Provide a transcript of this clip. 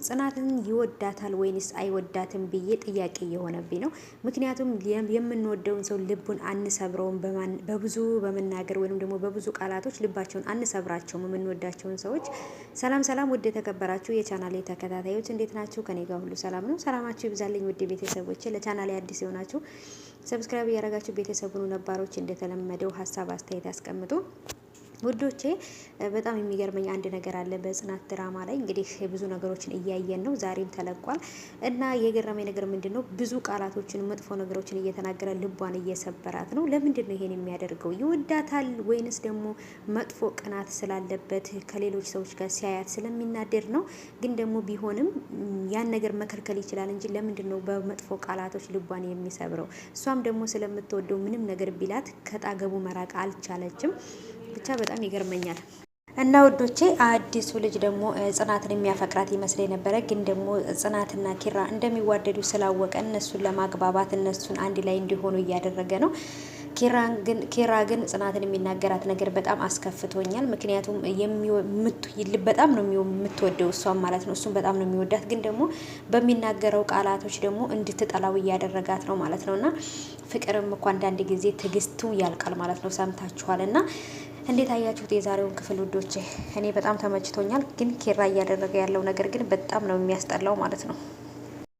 ጽናትን ይወዳታል ወይንስ አይወዳትም ብዬ ጥያቄ እየሆነብኝ ነው። ምክንያቱም የምንወደውን ሰው ልቡን አንሰብረውም በብዙ በመናገር ወይም ደግሞ በብዙ ቃላቶች ልባቸውን አንሰብራቸውም የምንወዳቸውን ሰዎች። ሰላም ሰላም፣ ውድ የተከበራችሁ የቻናሌ ተከታታዮች እንዴት ናችሁ? ከኔ ጋር ሁሉ ሰላም ነው። ሰላማችሁ ይብዛልኝ ውድ ቤተሰቦች። ለቻናሌ አዲስ የሆናችሁ ሰብስክራይብ እያደረጋችሁ ቤተሰቡን፣ ነባሮች እንደተለመደው ሀሳብ አስተያየት ያስቀምጡ። ውዶቼ በጣም የሚገርመኝ አንድ ነገር አለ በጽናት ድራማ ላይ። እንግዲህ ብዙ ነገሮችን እያየን ነው፣ ዛሬም ተለቋል እና የገረመኝ ነገር ምንድነው? ብዙ ቃላቶችን መጥፎ ነገሮችን እየተናገረ ልቧን እየሰበራት ነው። ለምንድን ነው ይሄን የሚያደርገው? ይወዳታል ወይንስ ደግሞ መጥፎ ቅናት ስላለበት ከሌሎች ሰዎች ጋር ሲያያት ስለሚናደድ ነው? ግን ደግሞ ቢሆንም ያን ነገር መከልከል ይችላል እንጂ ለምንድን ነው በመጥፎ ቃላቶች ልቧን የሚሰብረው? እሷም ደግሞ ስለምትወደው ምንም ነገር ቢላት ከጣገቡ መራቅ አልቻለችም። ብቻ በጣም ይገርመኛል። እና ውዶቼ አዲሱ ልጅ ደግሞ ጽናትን የሚያፈቅራት ይመስለኝ ነበረ። ግን ደግሞ ጽናትና ኪራ እንደሚዋደዱ ስላወቀ እነሱን ለማግባባት እነሱን አንድ ላይ እንዲሆኑ እያደረገ ነው። ኪራ ግን ጽናትን የሚናገራት ነገር በጣም አስከፍቶኛል። ምክንያቱም በጣም ነው የምትወደው እሷም ማለት ነው፣ እሱም በጣም ነው የሚወዳት። ግን ደግሞ በሚናገረው ቃላቶች ደግሞ እንድትጠላው እያደረጋት ነው ማለት ነው። እና ፍቅርም እኮ አንዳንድ ጊዜ ትዕግስቱ ያልቃል ማለት ነው። ሰምታችኋል። እና እንዴት አያችሁት የዛሬውን ክፍል ውዶቼ? እኔ በጣም ተመችቶኛል። ግን ኪራ እያደረገ ያለው ነገር ግን በጣም ነው የሚያስጠላው ማለት ነው።